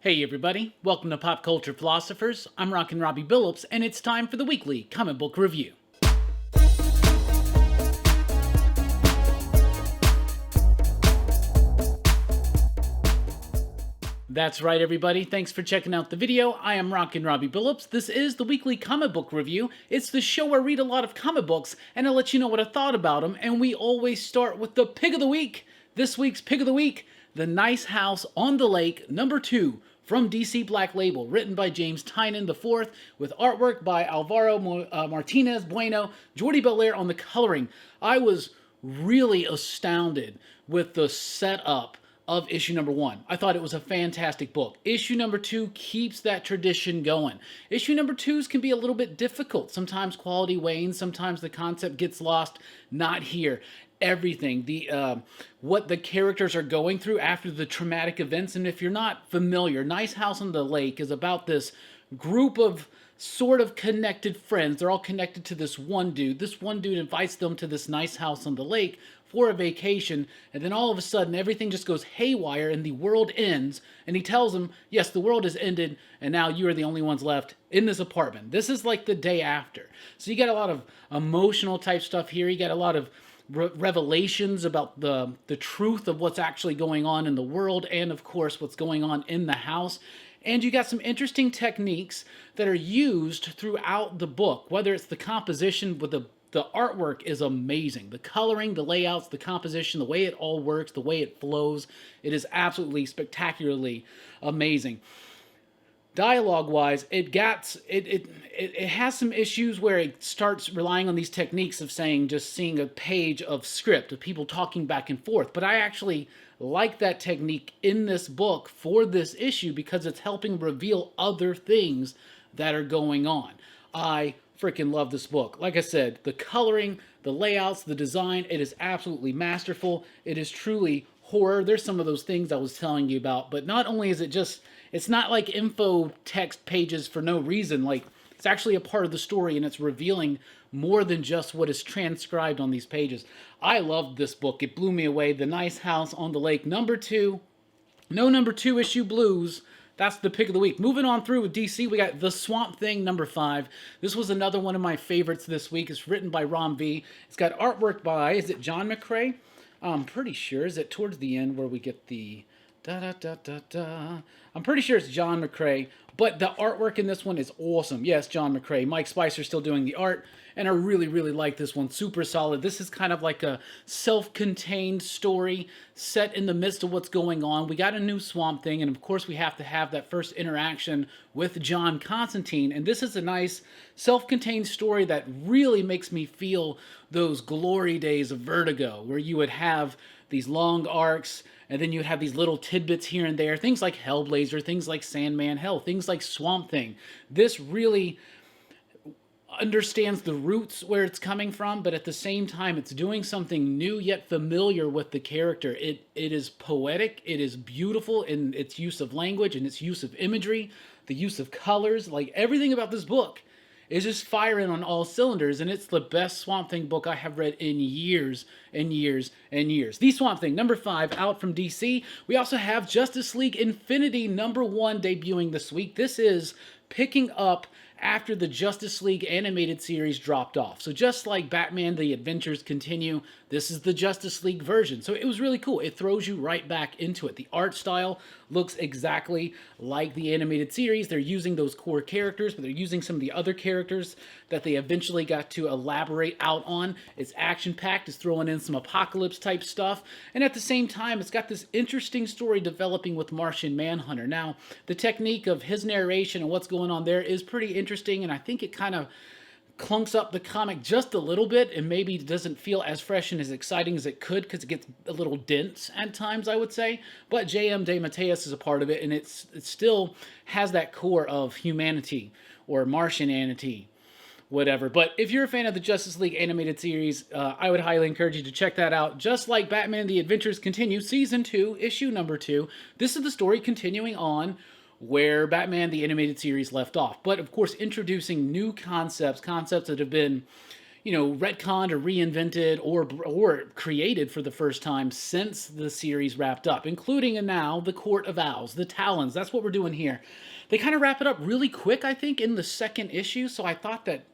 Hey everybody, welcome to Pop Culture Philosophers. I'm Rockin' Robbie Billups, and it's time for the weekly comic book review. That's right everybody, thanks for checking out the video. I am Rockin' Robbie Billups. This is the weekly comic book review. It's the show where I read a lot of comic books, and I'll let you know what I thought about them, and we always start with the pick of the week. This week's pick of the week, The Nice House on the Lake, number 2. From DC Black Label, written by James Tynion IV, with artwork by Alvaro Martinez Bueno, Jordi Belair on the coloring. I was really astounded with the setup of issue number 1. I thought it was a fantastic book. Issue number 2 keeps that tradition going. Issue number 2s can be a little bit difficult. Sometimes quality wanes, sometimes the concept gets lost. Not here. Everything, what the characters are going through after the traumatic events. And if you're not familiar, Nice House on the Lake is about this group of sort of connected friends. They're all connected to this one dude. This one dude invites them to this nice house on the lake for a vacation, and then all of a sudden everything just goes haywire and the world ends, and he tells them, yes, the world has ended, and now you are the only ones left in this apartment. This is like the day after. So you got a lot of emotional type stuff here. You got a lot of revelations about the truth of what's actually going on in the world, and of course what's going on in the house. And you got some interesting techniques that are used throughout the book, whether it's the composition with the artwork is amazing. The coloring, the layouts, the composition, the way it all works, the way it flows, it is absolutely spectacularly amazing. Dialogue-wise, it has some issues where it starts relying on these techniques of seeing a page of script, of people talking back and forth. But I actually like that technique in this book for this issue because it's helping reveal other things that are going on. I freaking love this book. Like I said, the coloring, the layouts, the design, it is absolutely masterful. It is truly horror. There's some of those things I was telling you about, but not only is it just, it's not like info text pages for no reason. Like, it's actually a part of the story, and it's revealing more than just what is transcribed on these pages. I loved this book. It blew me away. The Nice House on the Lake, number 2. No number 2 issue blues. That's the pick of the week. Moving on through with DC, we got The Swamp Thing, number 5. This was another one of my favorites this week. It's written by Ron V. It's got artwork by, is it John McCrae? I'm pretty sure. Is it towards the end where we get the da-da-da-da-da? I'm pretty sure it's John McCrae, but the artwork in this one is awesome. Yes, John McCrae. Mike Spicer's still doing the art, and I really, really like this one. Super solid. This is kind of like a self-contained story set in the midst of what's going on. We got a new Swamp Thing, and of course we have to have that first interaction with John Constantine, and this is a nice self-contained story that really makes me feel those glory days of Vertigo, where you would have these long arcs, and then you have these little tidbits here and there, things like Hellblazer, things like Sandman, hell, things like Swamp Thing. This really understands the roots where it's coming from, but at the same time, it's doing something new yet familiar with the character. It is poetic, it is beautiful in its use of language and its use of imagery, the use of colors, like everything about this book is just firing on all cylinders, and it's the best Swamp Thing book I have read in years and years and years. The Swamp Thing, number 5, out from DC. We also have Justice League Infinity, number 1, debuting this week. This is picking up after the Justice League animated series dropped off. So just like Batman, the adventures continue, this is the Justice League version. So it was really cool. It throws you right back into it. The art style looks exactly like the animated series. They're using those core characters, but they're using some of the other characters that they eventually got to elaborate out on. It's action-packed. It's throwing in some apocalypse type stuff. And at the same time, it's got this interesting story developing with Martian Manhunter. Now, the technique of his narration and what's going on there is pretty interesting, and I think it kind of clunks up the comic just a little bit and maybe doesn't feel as fresh and as exciting as it could because it gets a little dense at times, I would say. But J.M. DeMatteis is a part of it, and it still has that core of humanity or Martianity, whatever. But if you're a fan of the Justice League animated series, I would highly encourage you to check that out. Just like Batman The Adventures Continue, Season 2, Issue number 2, this is the story continuing on where Batman the Animated Series left off. But, of course, introducing new concepts that have been, retconned or reinvented or created for the first time since the series wrapped up, including and now the Court of Owls, the Talons. That's what we're doing here. They kind of wrap it up really quick, I think, in the second issue. So I thought that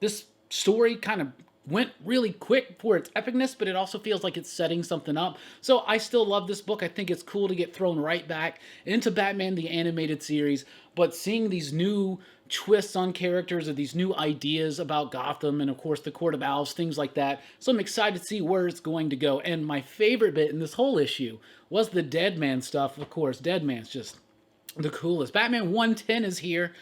this story kind of went really quick for its epicness, but it also feels like it's setting something up. So I still love this book. I think it's cool to get thrown right back into Batman the Animated Series, but seeing these new twists on characters or these new ideas about Gotham and, of course, the Court of Owls, things like that. So I'm excited to see where it's going to go. And my favorite bit in this whole issue was the Deadman stuff. Of course, Deadman's just the coolest. Batman 110 is here.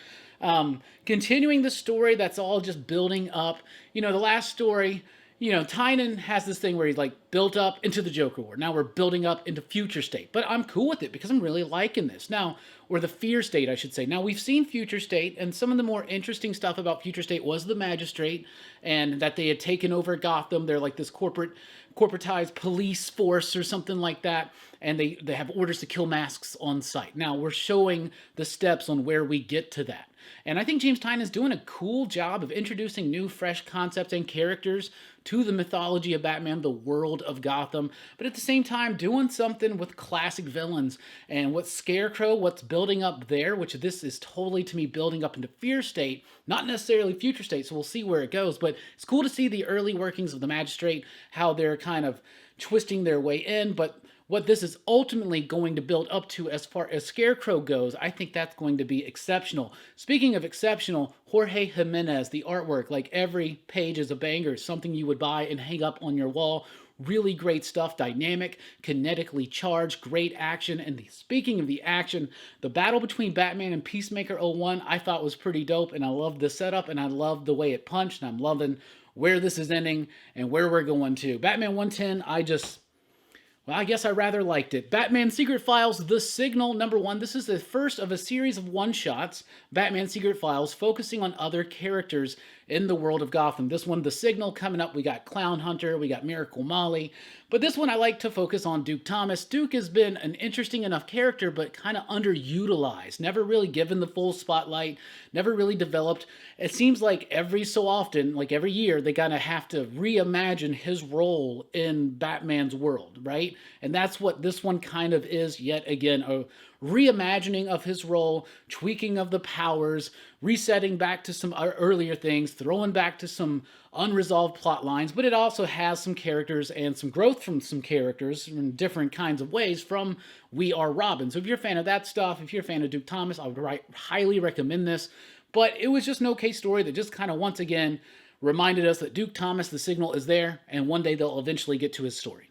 Continuing the story that's all just building up. The last story, Tynan has this thing where he's like built up into the Joker War. Now we're building up into Future State. But I'm cool with it because I'm really liking this. Now, or the Fear State, I should say. Now, we've seen Future State, and some of the more interesting stuff about Future State was the Magistrate, and that they had taken over Gotham. They're like this corporatized police force or something like that, and they have orders to kill masks on sight. Now, we're showing the steps on where we get to that. And I think James Tynion is doing a cool job of introducing new, fresh concepts and characters to the mythology of Batman, the world of Gotham, but at the same time doing something with classic villains. And what Scarecrow, what's building up there, which this is totally, to me, building up into Fear State, not necessarily Future State, so we'll see where it goes, but it's cool to see the early workings of the Magistrate, how they're kind of twisting their way in, but what this is ultimately going to build up to as far as Scarecrow goes, I think that's going to be exceptional. Speaking of exceptional, Jorge Jimenez, the artwork, like every page is a banger, something you would buy and hang up on your wall. Really great stuff, dynamic, kinetically charged, great action. And speaking of the action, the battle between Batman and Peacemaker 01 I thought was pretty dope, and I love the setup, and I love the way it punched, and I'm loving where this is ending and where we're going to. Batman 110, I guess I rather liked it. Batman Secret Files, The Signal, #1. This is the first of a series of one-shots, Batman Secret Files, focusing on other characters in the world of Gotham. This one, The Signal, coming up. We got Clown Hunter, we got Miracle Molly. But this one I like to focus on Duke Thomas. Duke has been an interesting enough character, but kind of underutilized. Never really given the full spotlight, never really developed. It seems like every so often, like every year, they kind of have to reimagine his role in Batman's world, right? And that's what this one kind of is, yet again, a reimagining of his role, tweaking of the powers, resetting back to some earlier things, throwing back to some unresolved plot lines, but it also has some characters and some growth from some characters in different kinds of ways from We Are Robin. So if you're a fan of that stuff, if you're a fan of Duke Thomas, I would highly recommend this. But it was just an okay story that just kind of once again reminded us that Duke Thomas, the Signal, is there, and one day they'll eventually get to his story.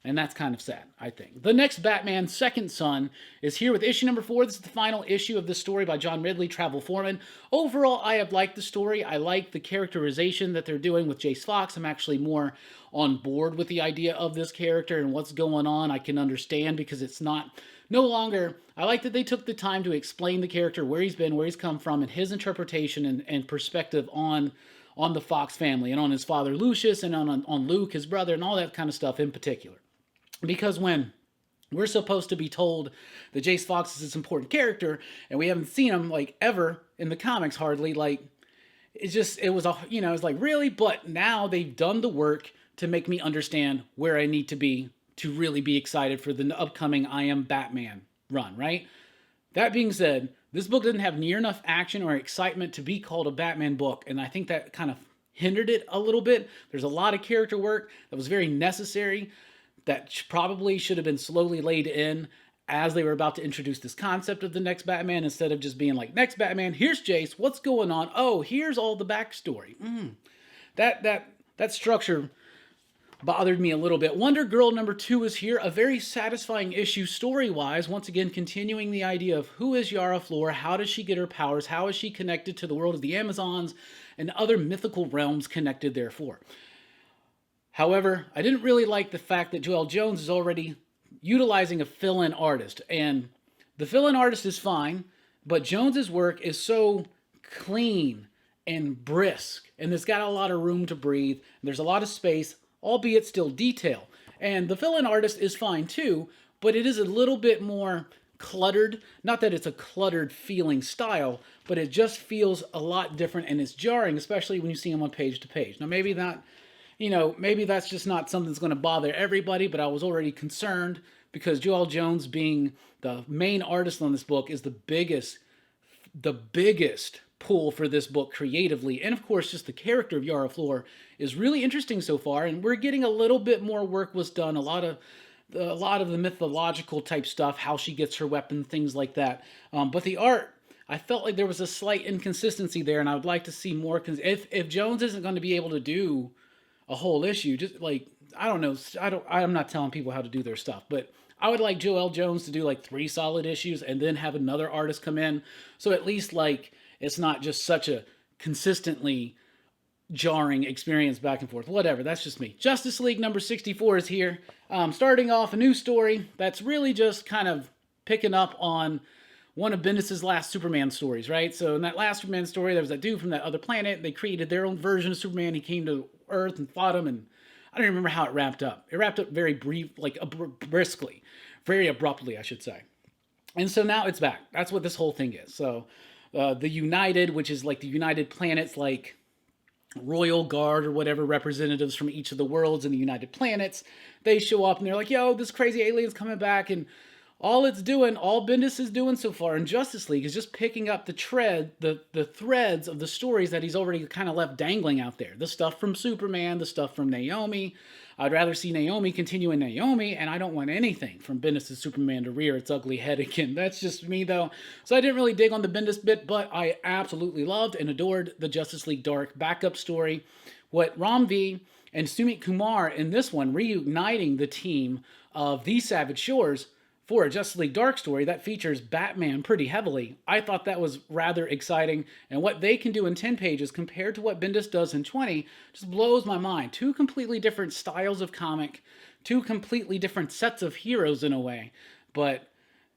And that's kind of sad, I think. The next Batman, Second Son, is here with issue #4. This is the final issue of the story by John Ridley, Travel Foreman. Overall, I have liked the story. I like the characterization that they're doing with Jace Fox. I'm actually more on board with the idea of this character and what's going on. I can understand because it's no longer... I like that they took the time to explain the character, where he's been, where he's come from, and his interpretation and perspective on the Fox family and on his father Lucius and on Luke, his brother, and all that kind of stuff in particular. Because when we're supposed to be told that Jace Fox is this important character, and we haven't seen him, like, ever in the comics, hardly, like, it was like, really? But now they've done the work to make me understand where I need to be to really be excited for the upcoming I Am Batman run, right? That being said, this book didn't have near enough action or excitement to be called a Batman book, and I think that kind of hindered it a little bit. There's a lot of character work that was very necessary, that probably should have been slowly laid in as they were about to introduce this concept of the next Batman, instead of just being like, next Batman, here's Jace, what's going on? Oh, here's all the backstory. That structure bothered me a little bit. Wonder Girl #2 is here, a very satisfying issue story-wise, once again continuing the idea of who is Yara Flor, how does she get her powers, how is she connected to the world of the Amazons, and other mythical realms connected therefore. However, I didn't really like the fact that Joelle Jones is already utilizing a fill-in artist. And the fill-in artist is fine, but Jones's work is so clean and brisk. And it's got a lot of room to breathe. There's a lot of space, albeit still detail. And the fill-in artist is fine too, but it is a little bit more cluttered. Not that it's a cluttered feeling style, but it just feels a lot different and it's jarring, especially when you see him on page to page. Now, maybe not, maybe that's just not something that's going to bother everybody, but I was already concerned because Joel Jones being the main artist on this book is the biggest pull for this book creatively. And of course, just the character of Yara Flor is really interesting so far. And we're getting a little bit more work was done. A lot of the mythological type stuff, how she gets her weapon, things like that. But the art, I felt like there was a slight inconsistency there, and I would like to see more. If Jones isn't going to be able to do a whole issue, just like I don't know, I'm not telling people how to do their stuff, but I would like Joel Jones to do like 3 solid issues and then have another artist come in, so at least like it's not just such a consistently jarring experience back and forth. Whatever, that's just me. Justice League number 64 is here. Starting off a new story that's really just kind of picking up on one of Bendis' last Superman stories, right? So in that last Superman story, there was that dude from that other planet. They created their own version of Superman. He came to Earth and fought him, and I don't even remember how it wrapped up. It wrapped up very brief, like briskly, very abruptly, I should say. And so now it's back. That's what this whole thing is. So the United, which is like the United Planets, like Royal Guard or whatever, representatives from each of the worlds in the United Planets, they show up and they're like, yo, this crazy alien's coming back, and all Bendis is doing so far in Justice League is just picking up the threads of the stories that he's already kind of left dangling out there. The stuff from Superman, the stuff from Naomi. I'd rather see Naomi continuing Naomi, and I don't want anything from Bendis' Superman to rear its ugly head again. That's just me, though. So I didn't really dig on the Bendis bit, but I absolutely loved and adored the Justice League Dark backup story. What Ram V and Sumit Kumar in this one, reuniting the team of The Savage Shores for a Justice League Dark story that features Batman pretty heavily. I thought that was rather exciting, and what they can do in 10 pages compared to what Bendis does in 20 just blows my mind. 2 completely different styles of comic, 2 completely different sets of heroes in a way, but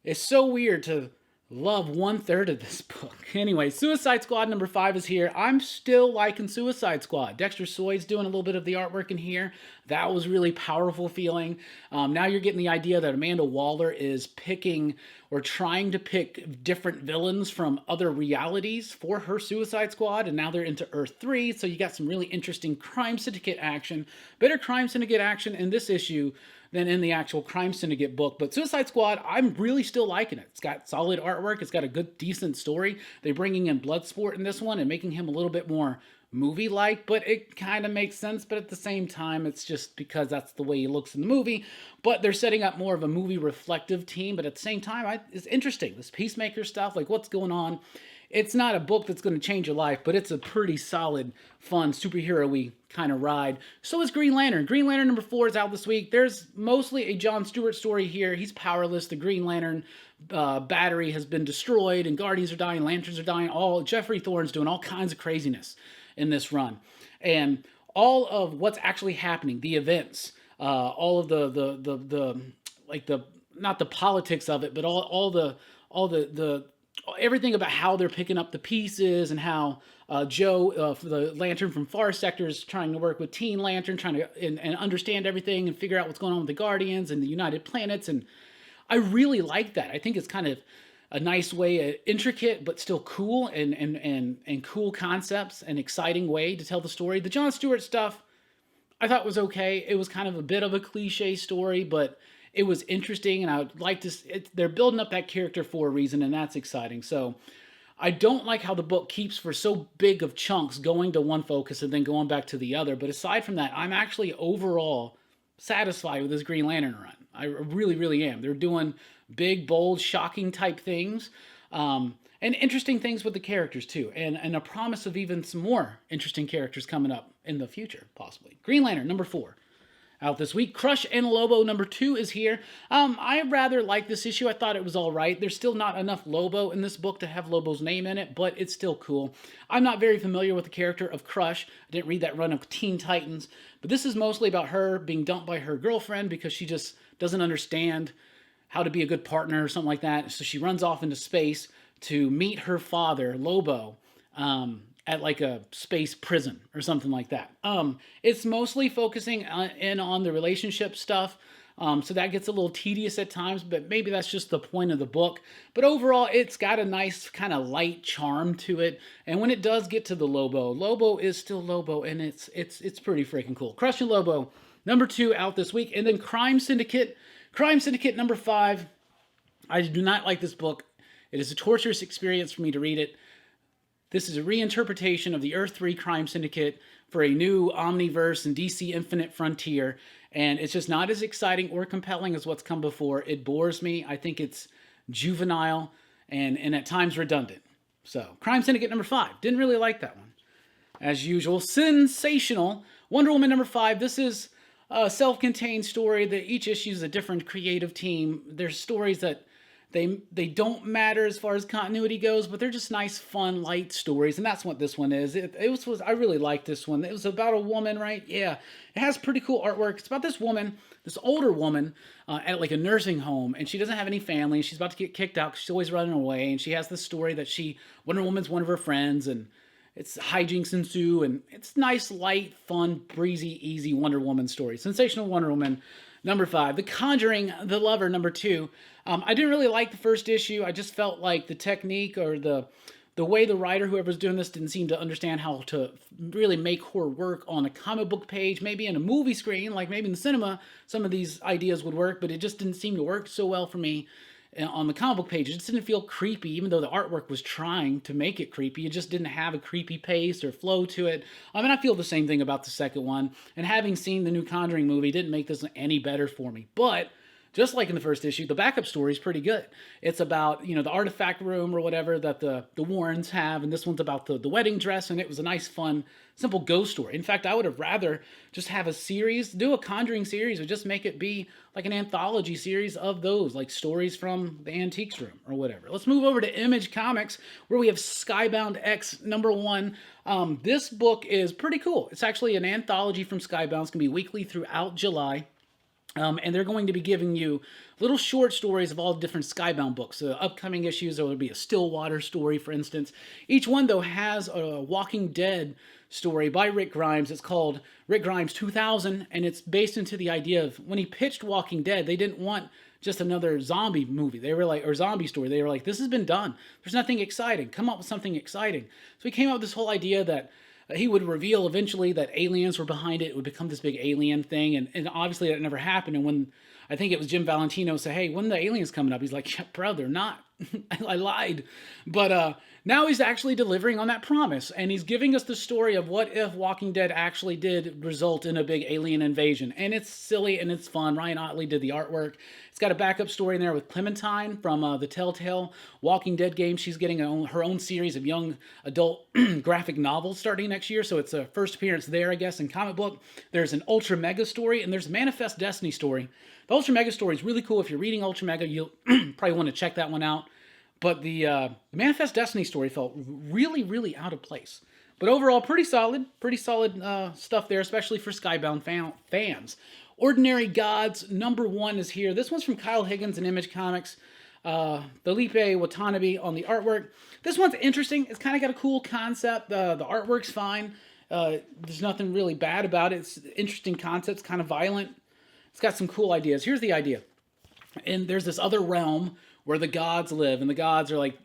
it's so weird to love 1/3 of this book. Anyway, Suicide Squad number 5 is here. I'm still liking Suicide Squad. Dexter Soy's doing a little bit of the artwork in here. That was really powerful feeling. Now you're getting the idea that Amanda Waller is picking or trying to pick different villains from other realities for her Suicide Squad, and now they're into Earth 3, so you got some really interesting Crime Syndicate action. Better Crime Syndicate action in this issue than in the actual Crime Syndicate book. But Suicide Squad, I'm really still liking it. It's got solid artwork. It's got a good, decent story. They're bringing in Bloodsport in this one and making him a little bit more movie-like, but it kind of makes sense. But at the same time, it's just because that's the way he looks in the movie. But they're setting up more of a movie-reflective team. But at the same time, it's interesting. This Peacemaker stuff, like what's going on. It's not a book that's going to change your life, but it's a pretty solid, fun, superhero-y kind of ride. So is Green Lantern. Green Lantern number 4 is out this week. There's mostly a John Stewart story here. He's powerless. The Green Lantern battery has been destroyed, and Guardians are dying, Lanterns are dying. Jeffrey Thorne's doing all kinds of craziness in this run. And all of what's actually happening, the events, all of not the politics of it, but all the everything about how they're picking up the pieces and how Joe, the Lantern from Far Sector, is trying to work with Teen Lantern, trying to and understand everything and figure out what's going on with the Guardians and the United Planets. And I really like that. I think it's kind of a nice way, intricate but still cool and cool concepts, an exciting way to tell the story. The Jon Stewart stuff I thought was okay. It was kind of a bit of a cliche story, but it was interesting, and I would like to. They're building up that character for a reason, and that's exciting. So I don't like how the book keeps for so big of chunks going to one focus and then going back to the other. But aside from that, I'm actually overall satisfied with this Green Lantern run. I really, really am. They're doing big, bold, shocking type things, and interesting things with the characters too, and a promise of even some more interesting characters coming up in the future, possibly. Green Lantern number 4. Out this week. Crush and Lobo number 2 is here. I rather like this issue. I thought it was all right. There's still not enough Lobo in this book to have Lobo's name in it, but it's still cool. I'm not very familiar with the character of Crush. I didn't read that run of Teen Titans, but this is mostly about her being dumped by her girlfriend because she just doesn't understand how to be a good partner or something like that. So she runs off into space to meet her father, Lobo, at like a space prison or something like that. It's mostly focusing in on the relationship stuff. So that gets a little tedious at times, but maybe that's just the point of the book. But overall, it's got a nice kind of light charm to it. And when it does get to the Lobo, Lobo is still Lobo, and it's pretty freaking cool. Crushing Lobo, number 2 out this week. And then Crime Syndicate number 5. I do not like this book. It is a torturous experience for me to read it. This is a reinterpretation of the Earth 3 Crime Syndicate for a new Omniverse and DC Infinite Frontier, and it's just not as exciting or compelling as what's come before. It bores me. I think it's juvenile and at times redundant. So, Crime Syndicate number 5. Didn't really like that one. As usual, Sensational. Wonder Woman number 5. This is a self-contained story that each issue is a different creative team. There's stories that they don't matter as far as continuity goes, but they're just nice, fun, light stories, and that's what this one is. It was I really liked this one. It was about a woman, right? Yeah, it has pretty cool artwork. It's about this woman, this older woman, at like a nursing home, and she doesn't have any family. She's about to get kicked out because she's always running away, and she has this story that Wonder Woman's one of her friends, and it's hijinks ensue, and it's nice, light, fun, breezy, easy Wonder Woman story. Sensational Wonder Woman number 5. The Conjuring, The Lover, number 2. I didn't really like the first issue. I just felt like the technique or the way the writer, whoever's doing this, didn't seem to understand how to really make horror work on a comic book page, maybe in a movie screen, like maybe in the cinema, some of these ideas would work, but it just didn't seem to work so well for me on the comic book page. It just didn't feel creepy, even though the artwork was trying to make it creepy. It just didn't have a creepy pace or flow to it. I mean, I feel the same thing about the second one, and having seen the new Conjuring movie didn't make this any better for me. But just like in the first issue, the backup story is pretty good. It's about, the artifact room or whatever that the Warrens have, and this one's about the wedding dress, and it was a nice, fun, simple ghost story. In fact, I would have rather just have a series, do a Conjuring series, or just make it be like an anthology series of those, like stories from the antiques room or whatever. Let's move over to Image Comics, where we have Skybound X number 1. This book is pretty cool. It's actually an anthology from Skybound. It's going to be weekly throughout July. And they're going to be giving you little short stories of all different Skybound books. Upcoming issues, there will be a Stillwater story, for instance. Each one, though, has a Walking Dead story by Rick Grimes. It's called Rick Grimes 2000, and it's based into the idea of when he pitched Walking Dead, they didn't want just another zombie movie. They were like, or zombie story. They were like, this has been done. There's nothing exciting. Come up with something exciting. So he came up with this whole idea that he would reveal eventually that aliens were behind it. It would become this big alien thing. And obviously that never happened. And when, I think it was Jim Valentino said, hey, when the aliens coming up? He's like, yeah, bro, they're not. I lied. But now he's actually delivering on that promise. And he's giving us the story of what if Walking Dead actually did result in a big alien invasion. And it's silly and it's fun. Ryan Ottley did the artwork. It's got a backup story in there with Clementine from the Telltale Walking Dead game. She's getting her own series of young adult graphic novels starting next year. So it's a first appearance there, I guess, in comic book. There's an Ultra Mega story, and there's a Manifest Destiny story. The Ultra Mega story is really cool. If you're reading Ultra Mega, you'll probably want to check that one out. But the Manifest Destiny story felt really, really out of place. But overall, pretty solid stuff there, especially for Skybound fans. Ordinary Gods, number 1 is here. This one's from Kyle Higgins in Image Comics. Felipe Watanabe on the artwork. This one's interesting. It's kind of got a cool concept. The artwork's fine. There's nothing really bad about it. It's interesting concepts, kind of violent. It's got some cool ideas. Here's the idea. And there's this other realm where the gods live, and the gods are like,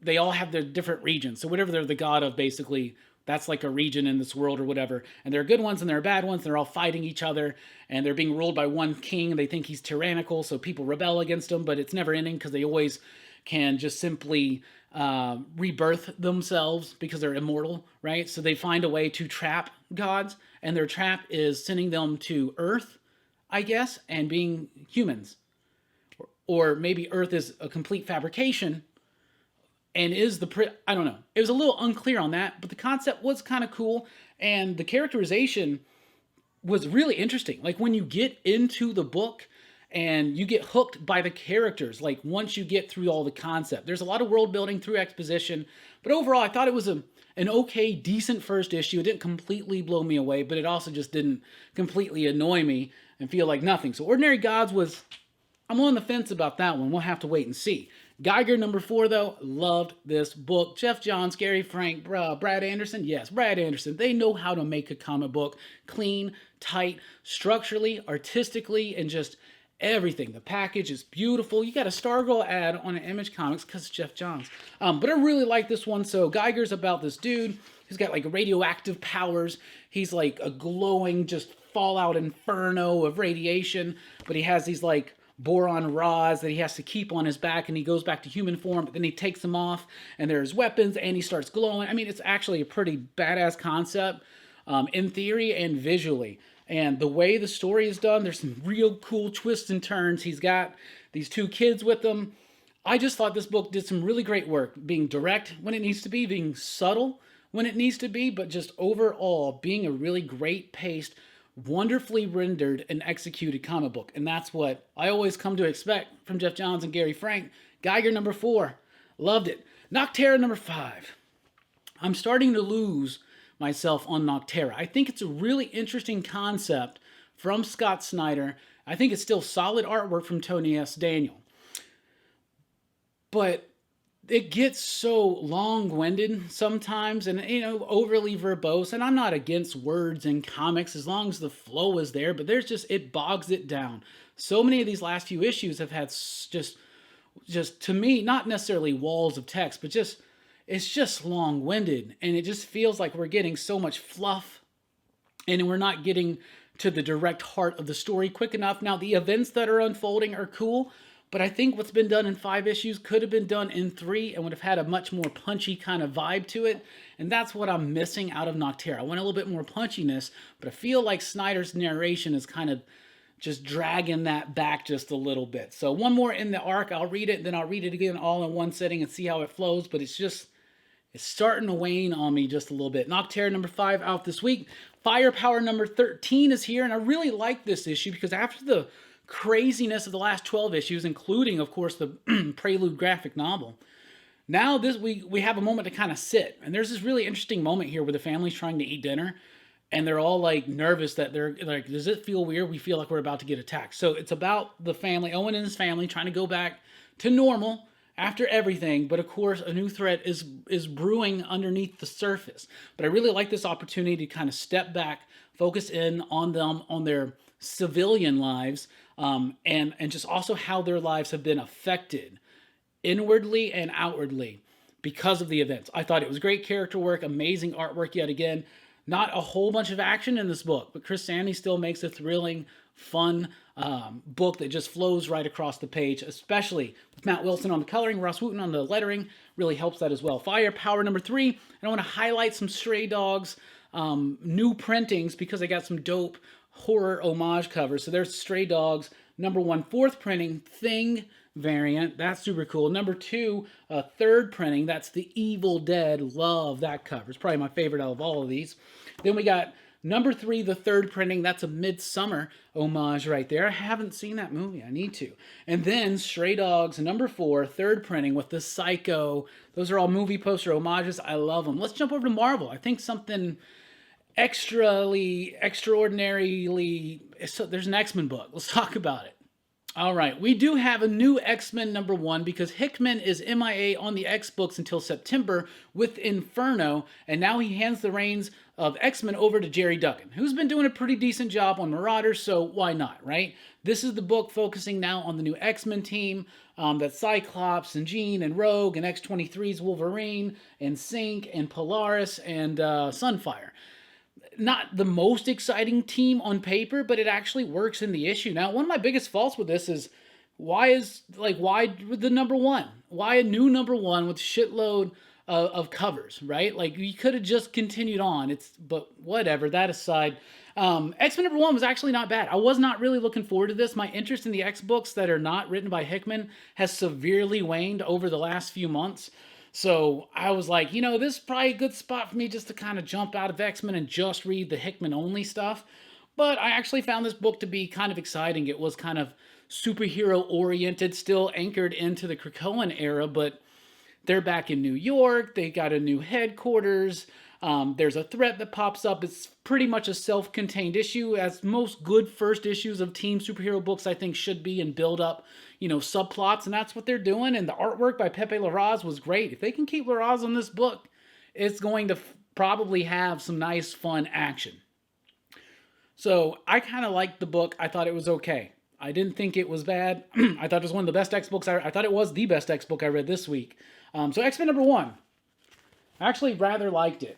they all have their different regions. So whatever they're the god of, basically, that's like a region in this world or whatever. And there are good ones and there are bad ones. They're all fighting each other, and they're being ruled by one king, and they think he's tyrannical, so people rebel against him, but it's never ending because they always can just simply rebirth themselves because they're immortal, right? So they find a way to trap gods, and their trap is sending them to Earth, I guess, and being humans. Or maybe Earth is a complete fabrication and is I don't know. It was a little unclear on that, but the concept was kind of cool, and the characterization was really interesting. Like when you get into the book and you get hooked by the characters, like once you get through all the concept. There's a lot of world building through exposition, but overall I thought it was an okay, decent first issue. It didn't completely blow me away, but it also just didn't completely annoy me and feel like nothing. So Ordinary Gods was, I'm on the fence about that one. We'll have to wait and see. Geiger, number 4, though, loved this book. Jeff Johns, Gary Frank, Brad Anderson. Yes, Brad Anderson. They know how to make a comic book clean, tight, structurally, artistically, and just everything. The package is beautiful. You got a Stargirl ad on an Image Comics because it's Jeff Johns. But I really like this one. So Geiger's about this dude who's got like radioactive powers. He's like a glowing, just fallout inferno of radiation. But he has these like boron rods that he has to keep on his back, and he goes back to human form, but then he takes them off, and there's weapons, and he starts glowing. I mean, it's actually a pretty badass concept in theory and visually. And the way the story is done, there's some real cool twists and turns. He's got these two kids with him. I just thought this book did some really great work, being direct when it needs to be, being subtle when it needs to be, but just overall being a really great paced, wonderfully rendered and executed comic book. And that's what I always come to expect from Jeff Johns and Gary Frank. Geiger number 4. Loved it. Nocterra number 5. I'm starting to lose myself on Nocterra. I think it's a really interesting concept from Scott Snyder. I think it's still solid artwork from Tony S. Daniel. But it gets so long-winded sometimes and, overly verbose. And I'm not against words in comics as long as the flow is there, but it bogs it down. So many of these last few issues have had just to me, not necessarily walls of text, but it's just long-winded, and it just feels like we're getting so much fluff, and we're not getting to the direct heart of the story quick enough. Now, the events that are unfolding are cool, but I think what's been done in 5 issues could have been done in 3 and would have had a much more punchy kind of vibe to it, and that's what I'm missing out of Nocterra. I want a little bit more punchiness, but I feel like Snyder's narration is kind of just dragging that back just a little bit. So one more in the arc, I'll read it, then I'll read it again all in one sitting and see how it flows, but it's starting to wane on me just a little bit. Nocterra number 5 out this week. Firepower number 13 is here, and I really like this issue because after the craziness of the last 12 issues, including, of course, the Prelude graphic novel, now we have a moment to kind of sit. And there's this really interesting moment here where the family's trying to eat dinner, and they're all like nervous that they're like, does it feel weird? We feel like we're about to get attacked. So it's about the family, Owen and his family, trying to go back to normal after everything, but of course a new threat is brewing underneath the surface. But I really like this opportunity to kind of step back, focus in on them, on their civilian lives, and just also how their lives have been affected inwardly and outwardly because of the events. I thought it was great character work, amazing artwork yet again. Not a whole bunch of action in this book, but Chris Samnee still makes a thrilling, fun book that just flows right across the page, especially with Matt Wilson on the coloring, Ross Wooten on the lettering, really helps that as well. Firepower number 3, and I want to highlight some Stray Dogs new printings because I got some dope horror homage covers. So there's Stray Dogs number 1, 4th printing, Thing variant. That's super cool. Number 2, 3rd printing. That's the Evil Dead. Love that cover. It's probably my favorite out of all of these. Then we got number 3, the 3rd printing. That's a Midsummer homage right there. I haven't seen that movie. I need to. And then Stray Dogs number 4, 3rd printing with the Psycho. Those are all movie poster homages. I love them. Let's jump over to Marvel. I think something extraordinarily, so there's an X-Men book. Let's talk about it. All right, we do have a new X-Men number 1 because Hickman is MIA on the X books until September with Inferno, and now he hands the reins of X-Men over to Jerry Duggan, who's been doing a pretty decent job on Marauders, so why not, right? This is the book focusing now on the new X-Men team, that's Cyclops and Jean and Rogue and X-23's Wolverine and Sync and Polaris and Sunfire. Not the most exciting team on paper, but it actually works in the issue. Now, one of my biggest faults with this is why the number 1? Why a new number 1 with shitload of covers, right? Like, you could have just continued on. But whatever, that aside. X-Men number 1 was actually not bad. I was not really looking forward to this. My interest in the X books that are not written by Hickman has severely waned over the last few months. So I was like, this is probably a good spot for me just to kind of jump out of X-Men and just read the Hickman-only stuff. But I actually found this book to be kind of exciting. It was kind of superhero-oriented, still anchored into the Krakoan era, but they're back in New York. They got a new headquarters. There's a threat that pops up. It's pretty much a self-contained issue, as most good first issues of team superhero books, I think, should be, and build up, subplots, and that's what they're doing. And the artwork by Pepe Larraz was great. If they can keep Larraz on this book, it's going to probably have some nice, fun action. So I kind of liked the book. I thought it was okay. I didn't think it was bad. I thought it was one of the best X books. I thought it was the best X book I read this week. So X-Men #1. I actually rather liked it.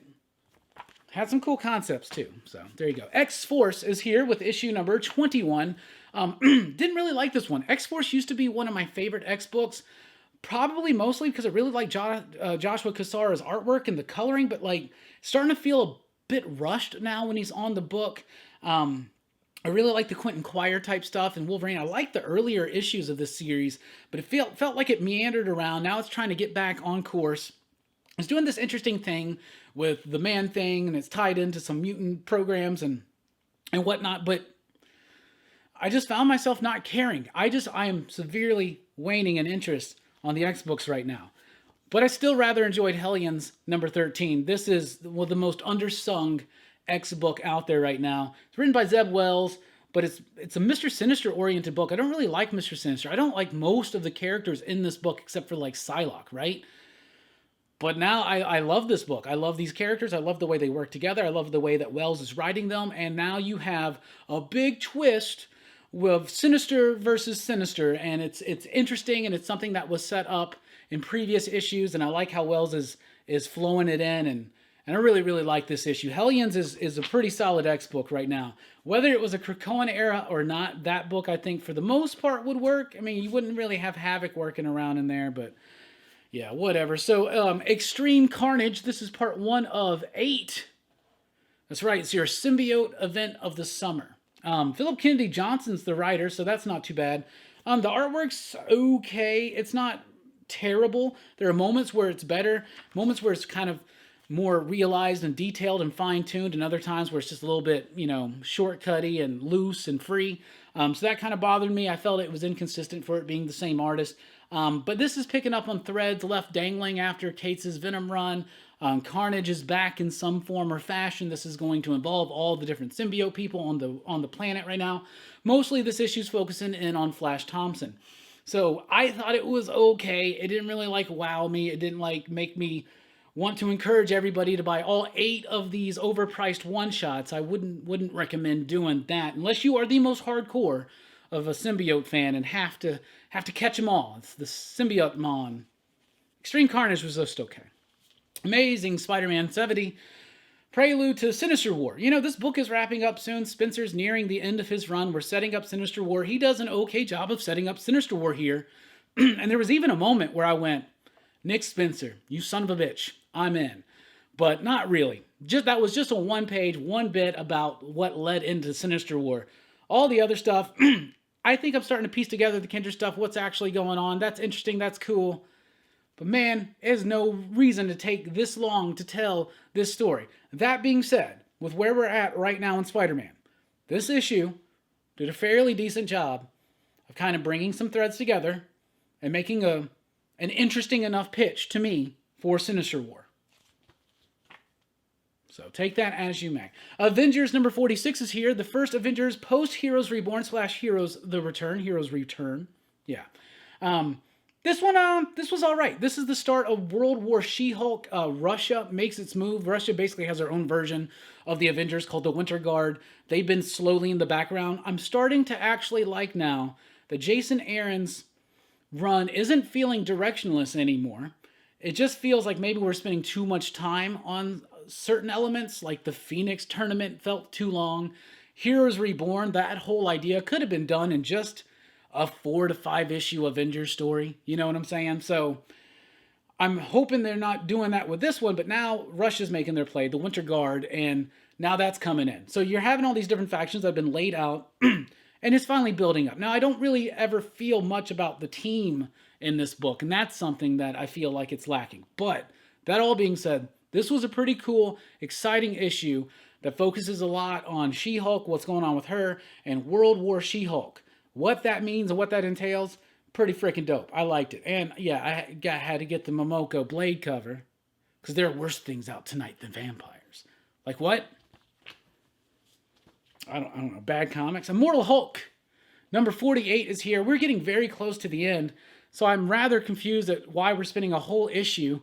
Had some cool concepts too. So there you go. X-Force is here with issue number 21. Didn't really like this one. X-Force used to be one of my favorite X books. Probably mostly because I really like Joshua Cassara's artwork and the coloring, but like starting to feel a bit rushed now when he's on the book. I really like the Quentin Quire type stuff and Wolverine. I like the earlier issues of this series, but it felt like it meandered around. Now it's trying to get back on course. It's doing this interesting thing with the Man-Thing, and it's tied into some mutant programs and whatnot, but I just found myself not caring. I am severely waning in interest on the X books right now. But I still rather enjoyed Hellions #13. This is one of the most undersung X book out there right now. It's written by Zeb Wells, but it's a Mr. Sinister oriented book. I don't really like Mr. Sinister. I don't like most of the characters in this book except for like Psylocke, right? But now I love this book. I love these characters. I love the way they work together. I love the way that Wells is writing them. And now you have a big twist with Sinister versus Sinister. And it's interesting, and it's something that was set up in previous issues. And I like how Wells is flowing it in. And I really, really like this issue. Hellions is a pretty solid X book right now. Whether it was a Krakoan era or not, that book, I think, for the most part would work. I mean, you wouldn't really have Havoc working around in there, but yeah, whatever. So, Extreme Carnage. This is part 1 of 8. That's right. It's your symbiote event of the summer. Philip Kennedy Johnson's the writer, so that's not too bad. The artwork's okay. It's not terrible. There are moments where it's better, moments where it's kind of more realized and detailed and fine-tuned, and other times where it's just a little bit, shortcutty and loose and free. So that kind of bothered me. I felt it was inconsistent for it being the same artist. But this is picking up on threads left dangling after Cates' Venom run. Carnage is back in some form or fashion. This is going to involve all the different symbiote people on the planet right now. Mostly this issue's focusing in on Flash Thompson. So I thought it was okay. It didn't really wow me. It didn't make me want to encourage everybody to buy all 8 of these overpriced one-shots. I wouldn't recommend doing that unless you are the most hardcore of a symbiote fan and have to catch them all. It's the symbiote mon. Extreme Carnage was just okay. Amazing Spider-Man 70. Prelude to Sinister War. This book is wrapping up soon. Spencer's nearing the end of his run. We're setting up Sinister War. He does an okay job of setting up Sinister War here. And there was even a moment where I went, Nick Spencer, you son of a bitch, I'm in. But not really. That was just a one-page, one bit about what led into Sinister War. All the other stuff, I think I'm starting to piece together the Kindred stuff, what's actually going on. That's interesting, that's cool. But man, there's no reason to take this long to tell this story. That being said, with where we're at right now in Spider-Man, this issue did a fairly decent job of kind of bringing some threads together and making an interesting enough pitch to me for Sinister War. So take that as you may. Avengers #46 is here. The first Avengers post Heroes Reborn / Heroes the Return. Heroes Return. Yeah. This was all right. This is the start of World War She-Hulk. Russia makes its move. Russia basically has their own version of the Avengers called the Winter Guard. They've been slowly in the background. I'm starting to actually like now that Jason Aaron's run isn't feeling directionless anymore. It just feels like maybe we're spending too much time on certain elements, like the Phoenix tournament felt too long. Heroes Reborn, that whole idea could have been done in just a 4 to 5 issue Avengers story. You know what I'm saying? So I'm hoping they're not doing that with this one, but now Russia's making their play, the Winter Guard, and now that's coming in. So you're having all these different factions that have been laid out, and it's finally building up. Now, I don't really ever feel much about the team in this book, and that's something that I feel like it's lacking. But that all being said, this was a pretty cool, exciting issue that focuses a lot on She-Hulk, what's going on with her, and World War She-Hulk. What that means and what that entails, pretty freaking dope. I liked it. And yeah, I had to get the Momoko Blade cover, because there are worse things out tonight than vampires. Like what? I don't know. Bad comics. Immortal Hulk #48 is here. We're getting very close to the end, so I'm rather confused at why we're spending a whole issue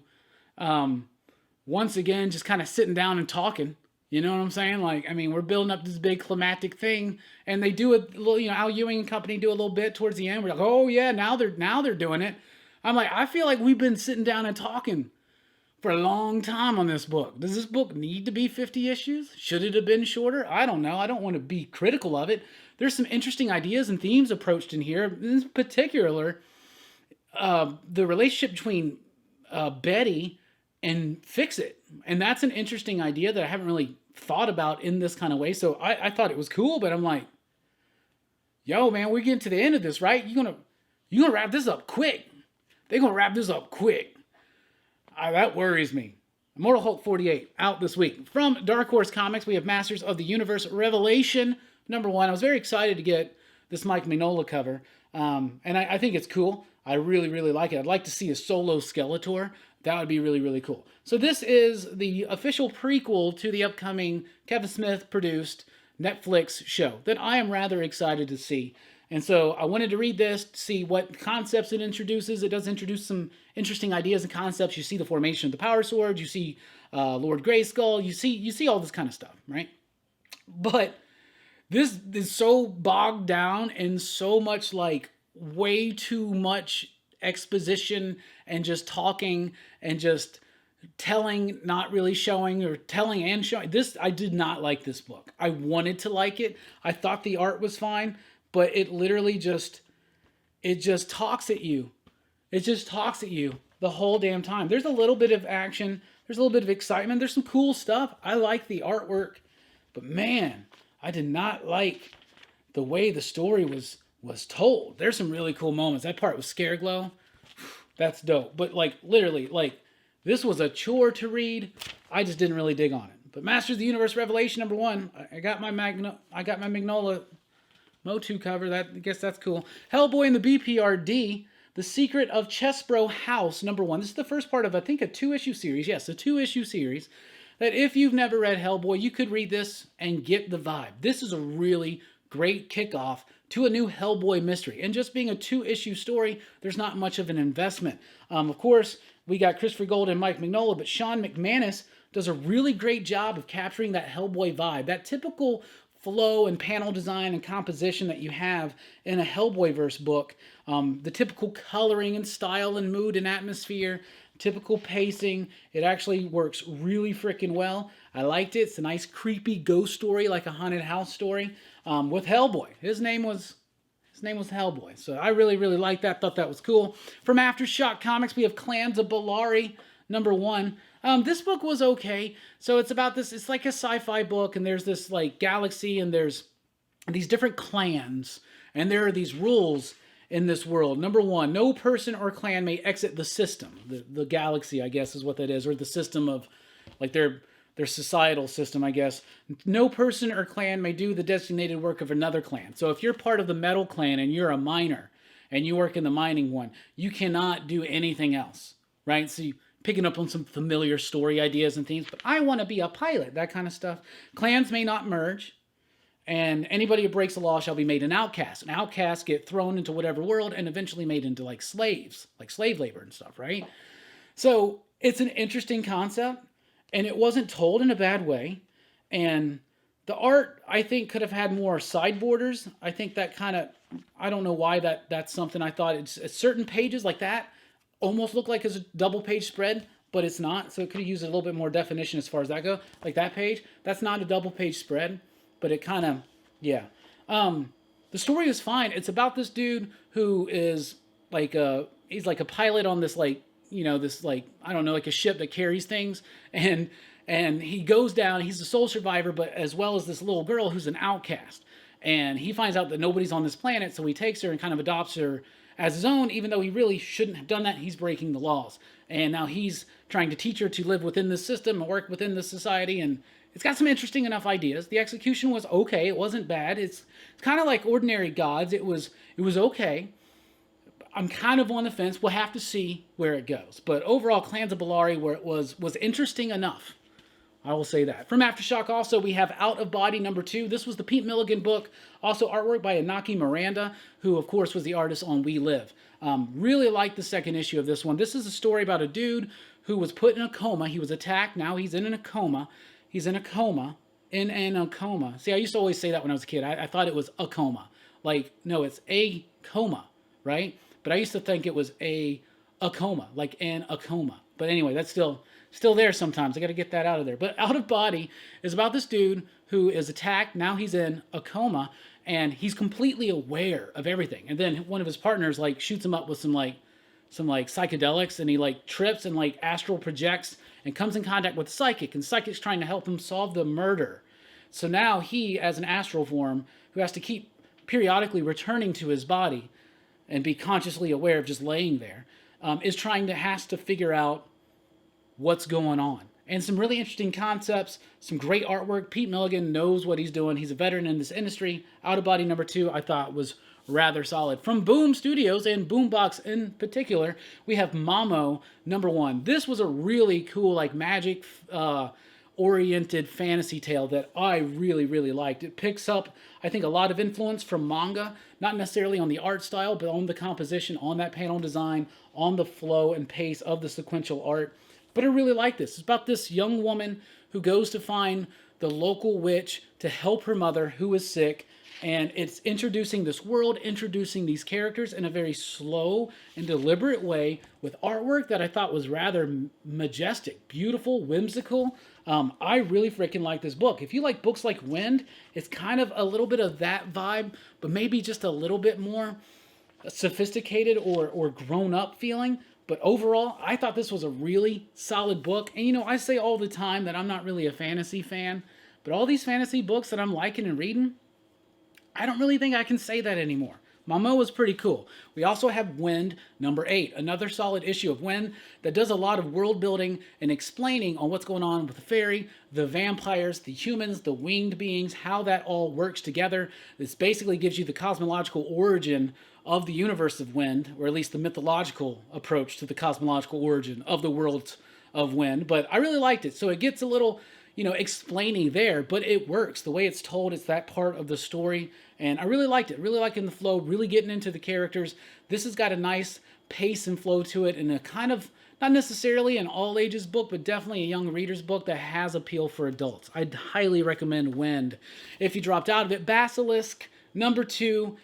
once again just kind of sitting down and talking. You know what I'm saying? Like, I mean, we're building up this big climatic thing, and they do a little, Al Ewing and company do a little bit towards the end. We're like, oh yeah, now they're doing it. I'm like, I feel like we've been sitting down and talking for a long time on this book. Does this book need to be 50 issues? Should it have been shorter? I don't know. I don't want to be critical of it. There's some interesting ideas and themes approached in here. In particular, the relationship between Betty and Fix It. And that's an interesting idea that I haven't really thought about in this kind of way. So I thought it was cool, but I'm like, yo, man, we're getting to the end of this, right? You're gonna wrap this up quick. They're gonna wrap this up quick. That worries me. Immortal Hulk 48 out this week. From Dark Horse Comics, we have Masters of the Universe Revelation #1. I was very excited to get this Mike Mignola cover, and I think it's cool. I really, really like it. I'd like to see a solo Skeletor. That would be really, really cool. So this is the official prequel to the upcoming Kevin Smith produced Netflix show that I am rather excited to see. And so I wanted to read this to see what concepts it introduces. It does introduce some interesting ideas and concepts. You see the formation of the Power Sword. You see Lord Greyskull. You see all this kind of stuff, right? But this is so bogged down and so much like way too much exposition and just talking and just telling, not really showing, or telling and showing. I did not like this book. I wanted to like it. I thought the art was fine. But it literally just talks at you. It just talks at you the whole damn time. There's a little bit of action. There's a little bit of excitement. There's some cool stuff. I like the artwork. But man, I did not like the way the story was told. There's some really cool moments. That part with Scareglow, that's dope. But like literally, like this was a chore to read. I just didn't really dig on it. But Masters of the Universe Revelation #1. I got my Mignola Motu cover. I guess that's cool. Hellboy and the BPRD, The Secret of Chesbro House #1. This is the first part of, I think, a 2-issue series. Yes, a 2-issue series. That if you've never read Hellboy, you could read this and get the vibe. This is a really great kickoff to a new Hellboy mystery. And just being a 2-issue story, there's not much of an investment. Of course, we got Christopher Gold and Mike Mignola, but Sean McManus does a really great job of capturing that Hellboy vibe. That typical flow and panel design and composition that you have in a Hellboyverse book. The typical coloring and style and mood and atmosphere, typical pacing. It actually works really freaking well. I liked it. It's a nice creepy ghost story, like a haunted house story, with Hellboy. His name was Hellboy. So I really, really liked that. Thought that was cool. From Aftershock Comics, we have Clans of Belari #1. This book was okay. So it's about this, it's like a sci-fi book, and there's this like galaxy, and there's these different clans, and there are these rules in this world. #1, no person or clan may exit the system. The galaxy, I guess, is what that is, or the system of like their societal system, I guess. No person or clan may do the designated work of another clan. So if you're part of the metal clan and you're a miner and you work in the mining one, you cannot do anything else, right? So picking up on some familiar story ideas and themes, but I want to be a pilot, that kind of stuff. Clans may not merge, and anybody who breaks the law shall be made an outcast. And outcasts get thrown into whatever world and eventually made into like slaves, like slave labor and stuff, right? So it's an interesting concept, and it wasn't told in a bad way. And the art, I think, could have had more side borders. I think that kind of, I don't know why that's something I thought. It's certain pages like that almost look like it's a double page spread, but it's not. So it could have used a little bit more definition as far as that go. Like that page, that's not a double page spread, but it kind of, yeah. The story is fine. It's about this dude who is like he's like a pilot on this like, this like, I don't know, like a ship that carries things. And he goes down, he's a sole survivor, but as well as this little girl who's an outcast. And he finds out that nobody's on this planet, so he takes her and kind of adopts her as his own, even though he really shouldn't have done that. He's breaking the laws. And now he's trying to teach her to live within this system and work within this society. And it's got some interesting enough ideas. The execution was okay. It wasn't bad. It's kind of like Ordinary Gods. It was okay. I'm kind of on the fence. We'll have to see where it goes. But overall, Clans of Belari, where it was interesting enough. I will say that. From Aftershock also, we have Out of Body #2. This was the Pete Milligan book. Also artwork by Inaki Miranda, who, of course, was the artist on We Live. Really liked the second issue of this one. This is a story about a dude who was put in a coma. He was attacked. Now he's in a coma. He's in a coma. in an coma. See, I used to always say that when I was a kid. I thought it was a coma. Like, no, it's a coma, right? But I used to think it was a coma, like an a coma. But anyway, that's still there sometimes. I got to get that out of there. But Out of Body is about this dude who is attacked. Now he's in a coma, and he's completely aware of everything. And then one of his partners like shoots him up with some psychedelics, and he like trips and like astral projects and comes in contact with the psychic, and psychic's trying to help him solve the murder. So now he, as an astral form, who has to keep periodically returning to his body and be consciously aware of just laying there, has to figure out what's going on. And some really interesting concepts, some great artwork. Pete Milligan knows what he's doing. He's a veteran in this industry. Out of Body #2, I thought, was rather solid. From Boom Studios, and Boombox in particular, we have Mamo #1. This was a really cool, like, magic oriented fantasy tale that I really, really liked. It picks up, I think, a lot of influence from manga, not necessarily on the art style, but on the composition, on that panel design, on the flow and pace of the sequential art. But I really like this. It's about this young woman who goes to find the local witch to help her mother who is sick. And it's introducing this world, introducing these characters in a very slow and deliberate way with artwork that I thought was rather majestic, beautiful, whimsical. I really freaking like this book. If you like books like Wind, it's kind of a little bit of that vibe, but maybe just a little bit more sophisticated or grown-up feeling. But overall, I thought this was a really solid book. And, I say all the time that I'm not really a fantasy fan, but all these fantasy books that I'm liking and reading, I don't really think I can say that anymore. Mamo was pretty cool. We also have Wind #8, another solid issue of Wind that does a lot of world building and explaining on what's going on with the fairy, the vampires, the humans, the winged beings, how that all works together. This basically gives you the cosmological origin of the universe of Wind, or at least the mythological approach to the cosmological origin of the worlds of Wind. But I really liked it. So it gets a little, explaining there, but it works. The way it's told, it's that part of the story. And I really liked it. Really liking the flow, really getting into the characters. This has got a nice pace and flow to it, and a kind of, not necessarily an all ages book, but definitely a young reader's book that has appeal for adults. I'd highly recommend Wind. If you dropped out of it, Basilisk #2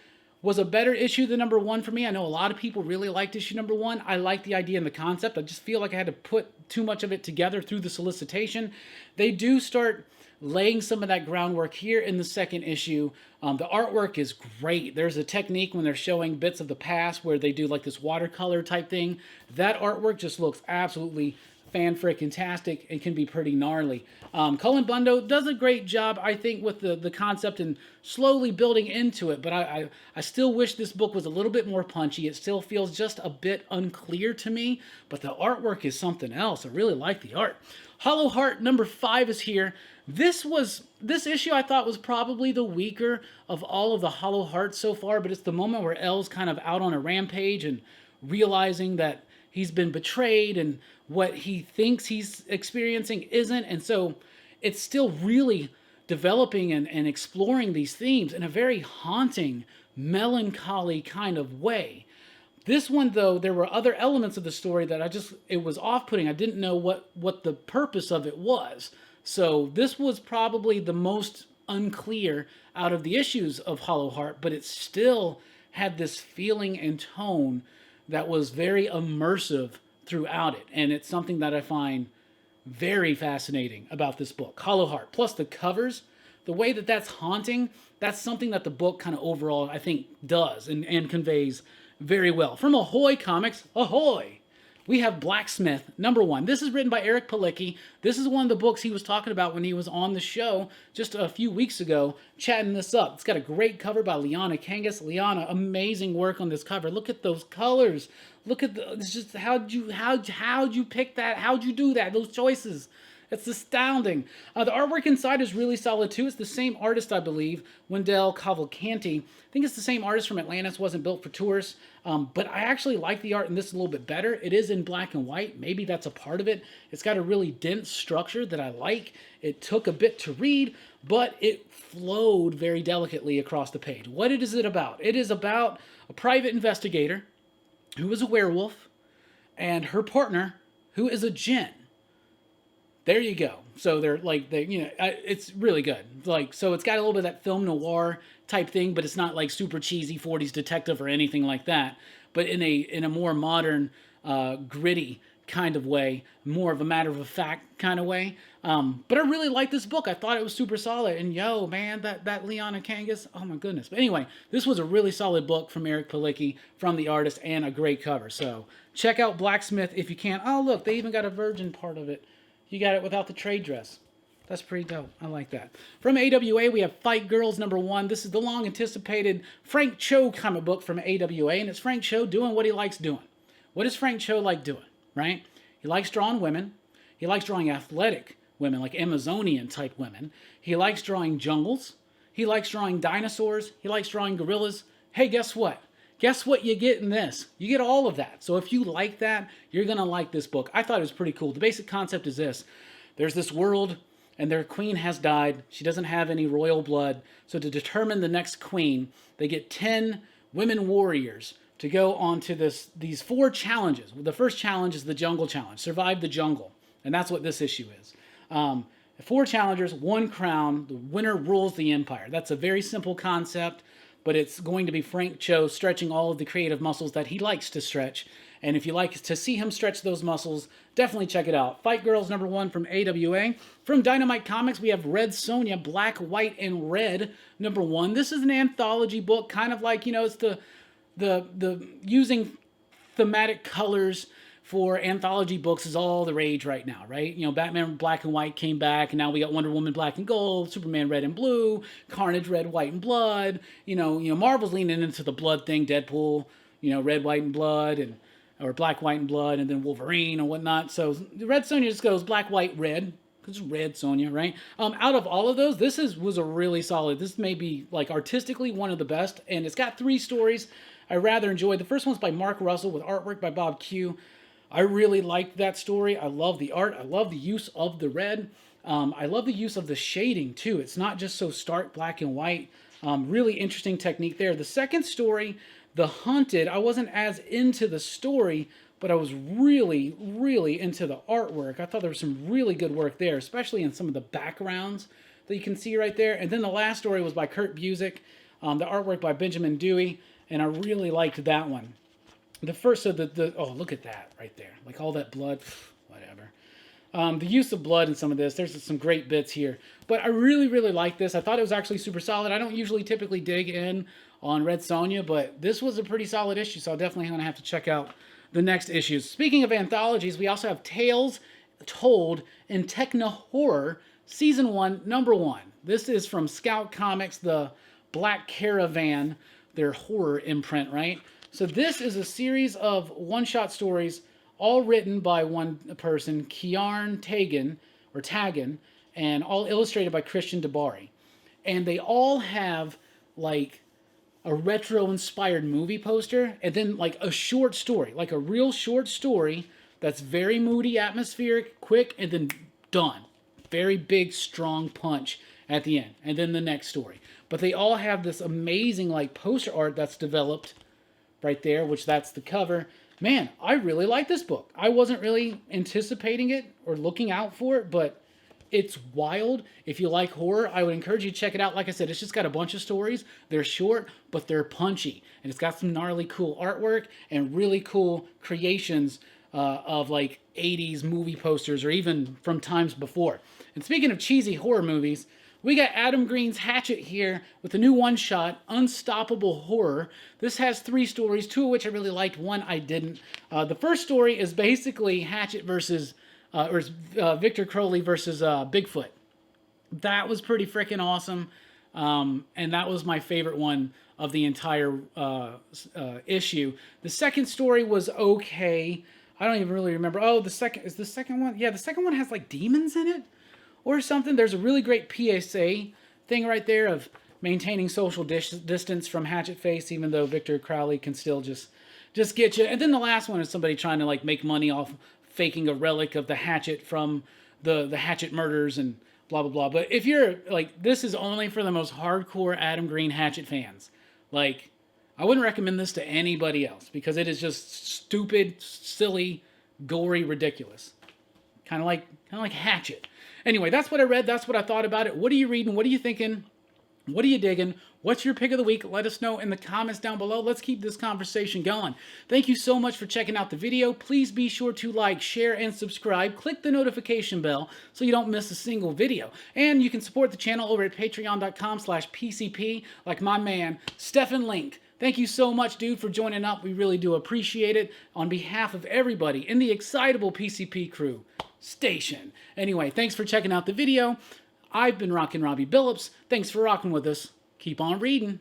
was a better issue than #1 for me. I know a lot of people really liked issue #1. I like the idea and the concept. I just feel like I had to put too much of it together through the solicitation. They do start laying some of that groundwork here in the second issue. The artwork is great. There's a technique when they're showing bits of the past where they do like this watercolor type thing. That artwork just looks absolutely fan-freaking-tastic and can be pretty gnarly. Cullen Bundo does a great job, I think, with the concept and slowly building into it, but I still wish this book was a little bit more punchy. It still feels just a bit unclear to me, but the artwork is something else. I really like the art. Hollow Heart #5 is here. This issue I thought was probably the weaker of all of the Hollow Hearts so far, but it's the moment where Elle's kind of out on a rampage and realizing that he's been betrayed and what he thinks he's experiencing isn't. And so it's still really developing and exploring these themes in a very haunting, melancholy kind of way. This one, though, there were other elements of the story that it was off-putting. I didn't know what the purpose of it was. So this was probably the most unclear out of the issues of Hollow Heart, but it still had this feeling and tone that was very immersive throughout it. And it's something that I find very fascinating about this book, Hollow Heart. Plus the covers, the way that that's haunting, that's something that the book kind of overall, I think, does and conveys very well. From Ahoy Comics, ahoy! We have Blacksmith #1. This is written by Eric Palicki. This is one of the books he was talking about when he was on the show just a few weeks ago, chatting this up. It's got a great cover by Liana Kangas. Liana, amazing work on this cover. Look at those colors. Look at it's just how'd you pick that? How'd you do that? Those choices. It's astounding. The artwork inside is really solid too. It's the same artist, I believe, Wendell Cavalcanti. I think it's the same artist from Atlantis, Wasn't Built for Tourists. But I actually like the art in this a little bit better. It is in black and white. Maybe that's a part of it. It's got a really dense structure that I like. It took a bit to read, but it flowed very delicately across the page. What is it about? It is about a private investigator who is a werewolf and her partner who is a djinn. There you go. So they're like it's really good. Like, so it's got a little bit of that film noir type thing, but it's not like super cheesy 40s detective or anything like that. But in a more modern, gritty kind of way, more of a matter of fact kind of way. But I really liked this book. I thought it was super solid. And yo, man, that Leona Kangas, oh my goodness. But anyway, this was a really solid book from Eric Palicki, from the artist, and a great cover. So check out Blacksmith if you can. Oh, look, they even got a virgin part of it. You got it without the trade dress. That's pretty dope. I like that. From AWA, we have Fight Girls #1. This is the long-anticipated Frank Cho comic book from AWA, and it's Frank Cho doing what he likes doing. What does Frank Cho like doing, right? He likes drawing women. He likes drawing athletic women, like Amazonian-type women. He likes drawing jungles. He likes drawing dinosaurs. He likes drawing gorillas. Hey, guess what? Guess what you get in this? You get all of that. So if you like that, you're going to like this book. I thought it was pretty cool. The basic concept is this. There's this world, and their queen has died. She doesn't have any royal blood. So to determine the next queen, they get 10 women warriors to go on to these 4 challenges. The first challenge is the jungle challenge. Survive the jungle. And that's what this issue is. 4 challengers, 1 crown. The winner rules the empire. That's a very simple concept, but it's going to be Frank Cho stretching all of the creative muscles that he likes to stretch. And if you like to see him stretch those muscles, definitely check it out. Fight Girls #1 from AWA. From Dynamite Comics, we have Red Sonja, Black, White, and Red #1. This is an anthology book, kind of like, it's the using thematic colors for anthology books is all the rage right now, right? Batman Black and White came back, and now we got Wonder Woman Black and Gold, Superman Red and Blue, Carnage Red, White, and Blood. Marvel's leaning into the blood thing, Deadpool, Red, White, and Blood, or Black, White, and Blood, and then Wolverine and whatnot. So Red Sonja just goes Black, White, Red, because it's Red Sonja, right? Out of all of those, this was a really solid. This may be like artistically one of the best, and it's got 3 stories I rather enjoyed. The first one's by Mark Russell with artwork by Bob Q. I really liked that story. I love the art. I love the use of the red. I love the use of the shading, too. It's not just so stark black and white. Really interesting technique there. The second story, The Hunted, I wasn't as into the story, but I was really, really into the artwork. I thought there was some really good work there, especially in some of the backgrounds that you can see right there. And then the last story was by Kurt Busiek, the artwork by Benjamin Dewey, and I really liked that one. The first, so oh, look at that right there. Like all that blood, whatever. The use of blood in some of this, there's some great bits here. But I really, really like this. I thought it was actually super solid. I don't usually typically dig in on Red Sonja, but this was a pretty solid issue, so I'm definitely going to have to check out the next issues. Speaking of anthologies, we also have Tales Told in Techno Horror, Season 1, #1. This is from Scout Comics, the Black Caravan, their horror imprint, right? So this is a series of one-shot stories, all written by one person, Kjarn Tagen, and all illustrated by Christian Debari. And they all have, like, a retro-inspired movie poster, and then, like, a short story, like a real short story that's very moody, atmospheric, quick, and then done. Very big, strong punch at the end. And then the next story. But they all have this amazing, like, poster art that's developed right there, which that's the cover. Man, I really like this book. I wasn't really anticipating it or looking out for it, but it's wild. If you like horror, I would encourage you to check it out. Like I said, it's just got a bunch of stories. They're short, but they're punchy. And it's got some gnarly cool artwork and really cool creations of like 80s movie posters or even from times before. And speaking of cheesy horror movies, we got Adam Green's Hatchet here with the new one-shot, Unstoppable Horror. This has 3 stories, 2 of which I really liked, 1 I didn't. The first story is basically Hatchet versus, Victor Crowley versus Bigfoot. That was pretty freaking awesome, and that was my favorite one of the entire issue. The second story was okay. I don't even really remember. Oh, the second one? Yeah, the second one has like demons in it or something. There's a really great PSA thing right there of maintaining social distance from Hatchet Face, even though Victor Crowley can still just get you. And then the last one is somebody trying to like make money off faking a relic of the Hatchet from the Hatchet murders and blah, blah, blah. But if you're like, this is only for the most hardcore Adam Green Hatchet fans. Like, I wouldn't recommend this to anybody else because it is just stupid, silly, gory, ridiculous. kind of like Hatchet. Anyway, that's what I read. That's what I thought about it. What are you reading? What are you thinking? What are you digging? What's your pick of the week? Let us know in the comments down below. Let's keep this conversation going. Thank you so much for checking out the video. Please be sure to like, share, and subscribe. Click the notification bell so you don't miss a single video. And you can support the channel over at patreon.com/PCP like my man, Stephen Link. Thank you so much, dude, for joining up. We really do appreciate it. On behalf of everybody in the excitable PCP crew, station. Anyway, thanks for checking out the video. I've been rocking Robbie Billups. Thanks for rocking with us. Keep on reading.